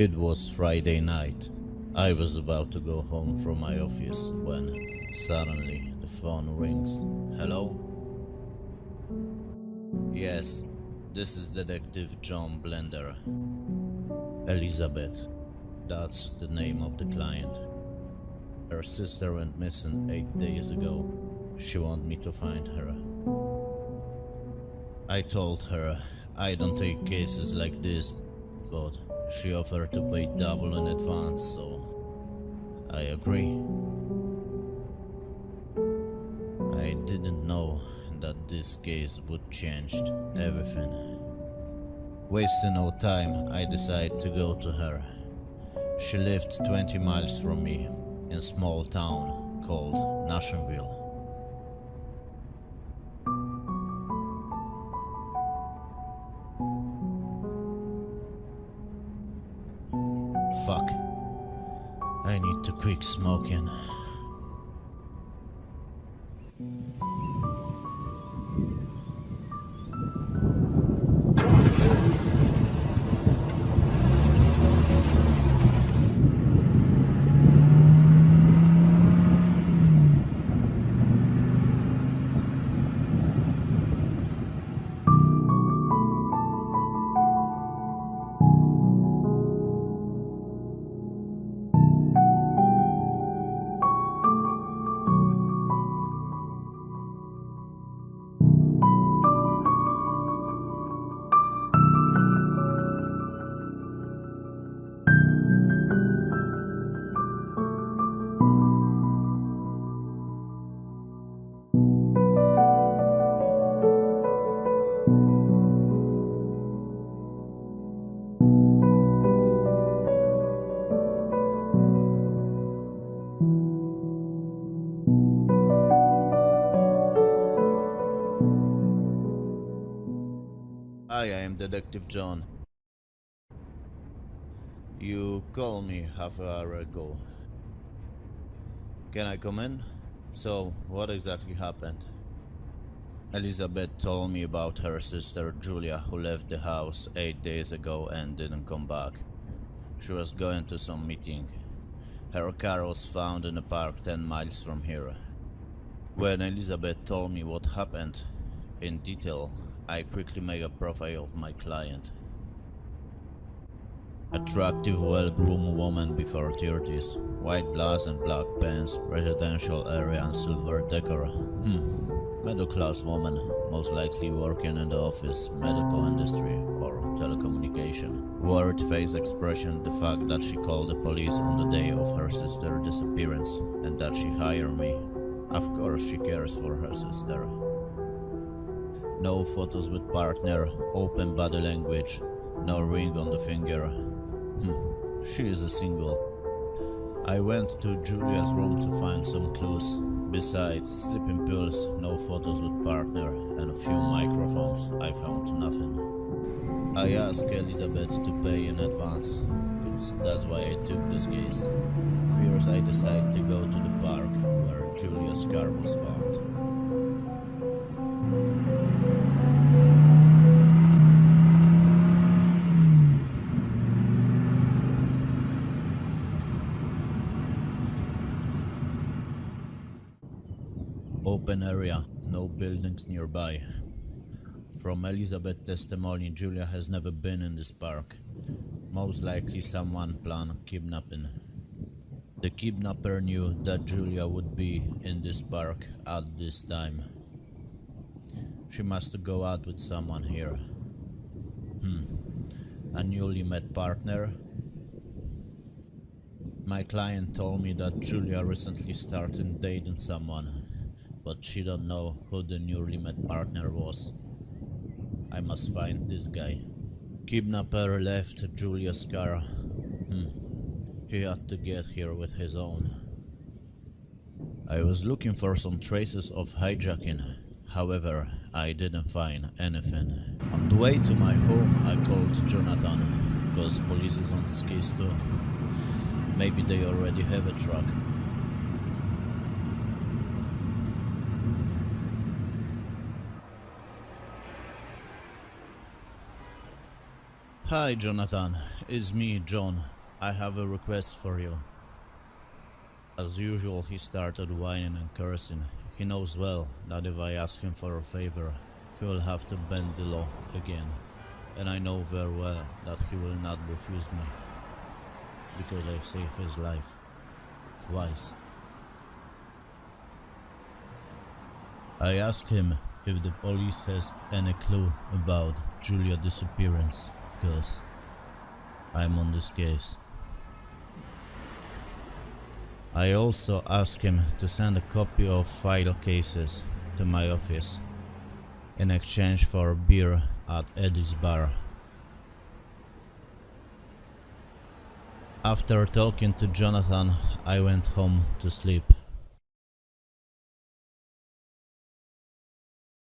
It was Friday night. I was about to go home from my office when suddenly the phone rings. Hello? Yes, this is Detective John Blender. Elizabeth, that's the name of the client. Her sister went missing 8 days ago. She wants me to find her. I told her I don't take cases like this, but she offered to pay double in advance, so I agree. I didn't know that this case would change everything. Wasting no time, I decided to go to her. She lived 20 miles from me in a small town called Nashville. Fuck. I need to quit smoking. Hi, I am Detective John. You called me half an hour ago. Can I come in? So, what exactly happened? Elizabeth told me about her sister Julia, who left the house 8 days ago and didn't come back. She was going to some meeting. Her car was found in a park 10 miles from here. When Elizabeth told me what happened in detail, I quickly made a profile of my client. Attractive, well-groomed woman before 30s, white blouse and black pants, residential area and silver decor. Middle-class woman, most likely working in the office, medical industry or telecommunication. Worried face expression, the fact that she called the police on the day of her sister's disappearance and that she hired me. Of course she cares for her sister. No photos with partner, open body language, no ring on the finger. She is a single. I went to Julia's room to find some clues. Besides sleeping pills, no photos with partner, and a few microphones, I found nothing. I asked Elizabeth to pay in advance, because that's why I took this case. First I decided to go to the park where Julia's car was found. Open area, no buildings nearby. From Elizabeth's testimony, Julia has never been in this park. Most likely someone planned kidnapping. The kidnapper knew that Julia would be in this park at this time. She must go out with someone here. A newly met partner? My client told me that Julia recently started dating someone, but she don't know who the newly met partner was. I must find this guy. Kidnapper left Julia's car. He had to get here with his own. I was looking for some traces of hijacking. However, I didn't find anything. On the way to my home, I called Jonathan, because police is on this case too. Maybe they already have a truck. Hi Jonathan, it's me, John. I have a request for you. As usual, he started whining and cursing. He knows well that if I ask him for a favor, he will have to bend the law again. And I know very well that he will not refuse me, because I saved his life twice. I asked him if the police has any clue about Julia's disappearance, cause I'm on this case. I also asked him to send a copy of file cases to my office in exchange for a beer at Eddie's bar. After talking to Jonathan, I went home to sleep.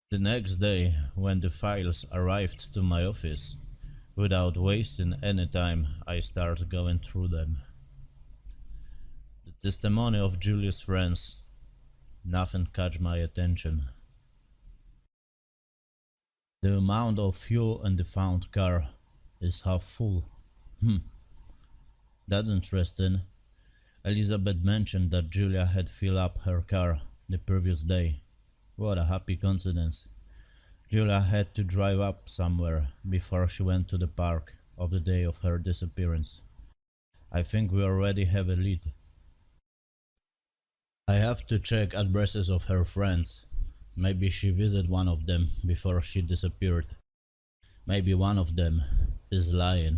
The next day, when the files arrived to my office, without wasting any time, I started going through them. The testimony of Julia's friends, nothing caught my attention. The amount of fuel in the found car is half full. That's interesting. Elizabeth mentioned that Julia had filled up her car the previous day. What a happy coincidence. Julia had to drive up somewhere before she went to the park of the day of her disappearance. I think we already have a lead. I have to check addresses of her friends. Maybe she visited one of them before she disappeared. Maybe one of them is lying.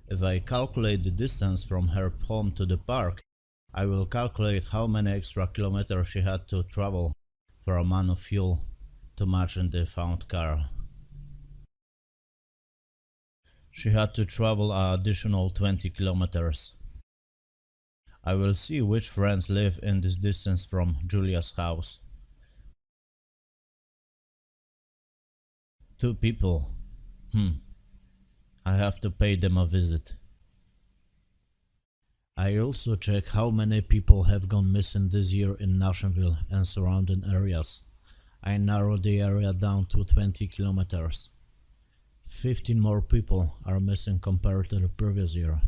If I calculate the distance from her home to the park, I will calculate how many extra kilometers she had to travel for a amount of fuel to match in the found car. She had to travel an additional 20 kilometers. I will see which friends live in this distance from Julia's house. 2 people. I have to pay them a visit. I also check how many people have gone missing this year in Nashville and surrounding areas. I narrowed the area down to 20 kilometers. 15 more people are missing compared to the previous year.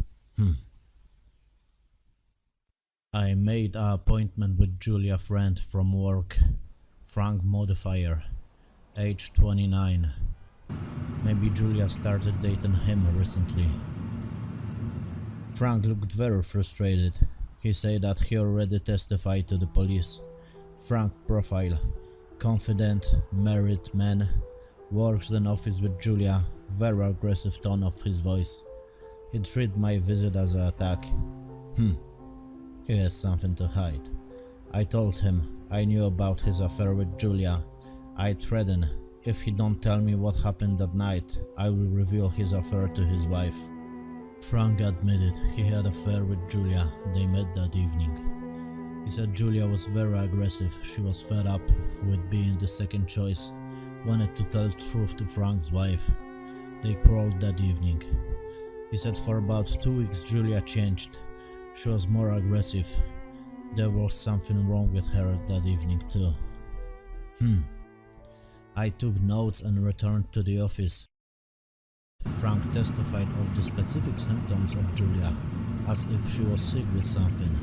I made an appointment with Julia's friend from work, Frank Modifier, age 29. Maybe Julia started dating him recently. Frank looked very frustrated. He said that he already testified to the police. Frank profile: confident, married man, works in office with Julia, very aggressive tone of his voice. He treated my visit as an attack. He has something to hide. I told him I knew about his affair with Julia. I threatened, if he don't tell me what happened that night, I will reveal his affair to his wife. Frank admitted he had an affair with Julia. They met that evening. He said Julia was very aggressive. She was fed up with being the second choice, wanted to tell the truth to Frank's wife. They quarreled that evening. He said for about 2 weeks Julia changed. She was more aggressive. There was something wrong with her that evening too. I took notes and returned to the office. Frank testified of the specific symptoms of Julia, as if she was sick with something.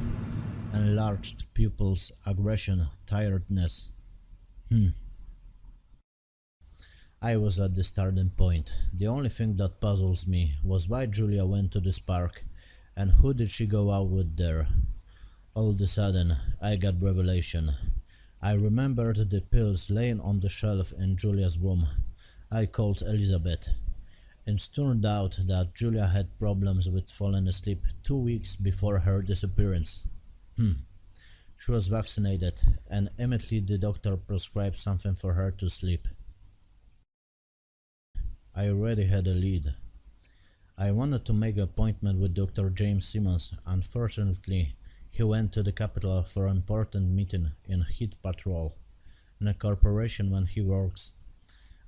Enlarged pupils, aggression, tiredness. I was at the starting point. The only thing that puzzles me was why Julia went to this park, and who did she go out with there? All of a sudden, I got revelation. I remembered the pills laying on the shelf in Julia's room. I called Elizabeth. It turned out that Julia had problems with falling asleep 2 weeks before her disappearance. She was vaccinated, and immediately the doctor prescribed something for her to sleep. I already had a lead. I wanted to make an appointment with Dr. James Simmons. Unfortunately, he went to the capital for an important meeting in Heat Patrol, in a corporation when he works.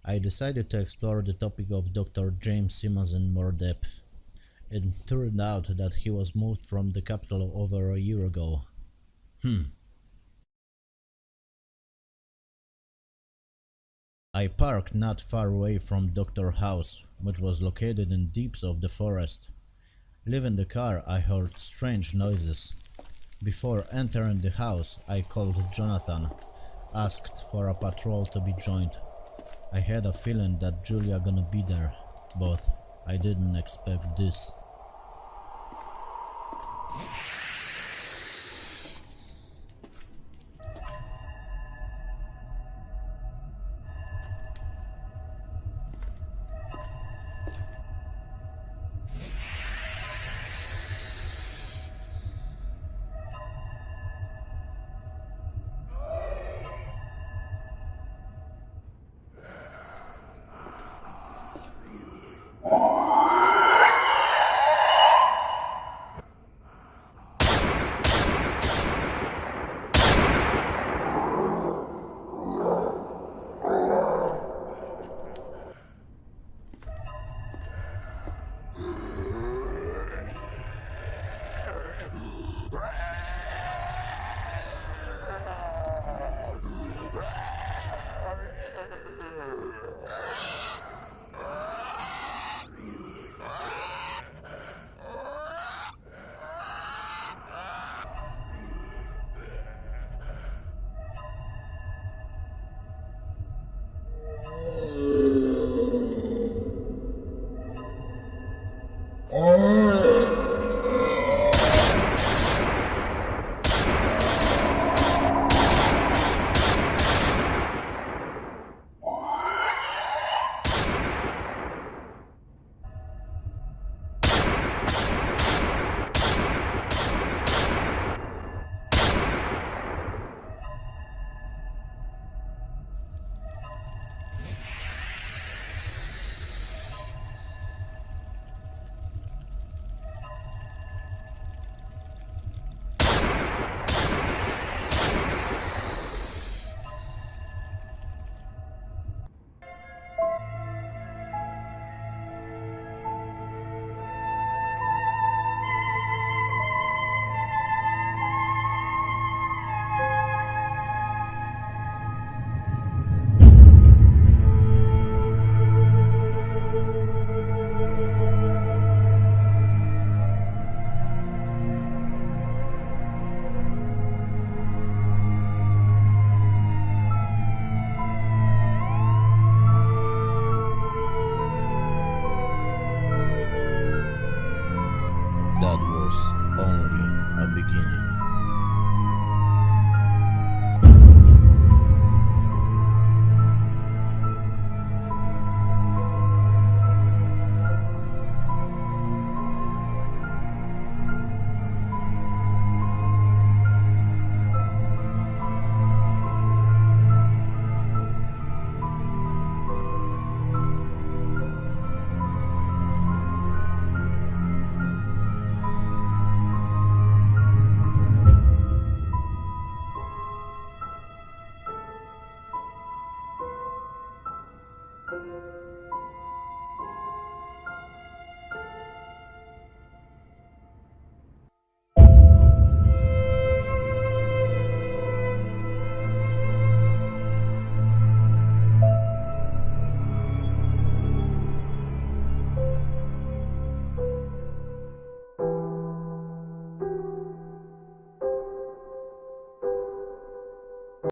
I decided to explore the topic of Dr. James Simmons in more depth. It turned out that he was moved from the capital over a year ago. I parked not far away from Doctor's house, which was located in deeps of the forest. Leaving the car, I heard strange noises. Before entering the house, I called Jonathan, asked for a patrol to be joined. I had a feeling that Julia gonna be there, but I didn't expect this. That was only a beginning.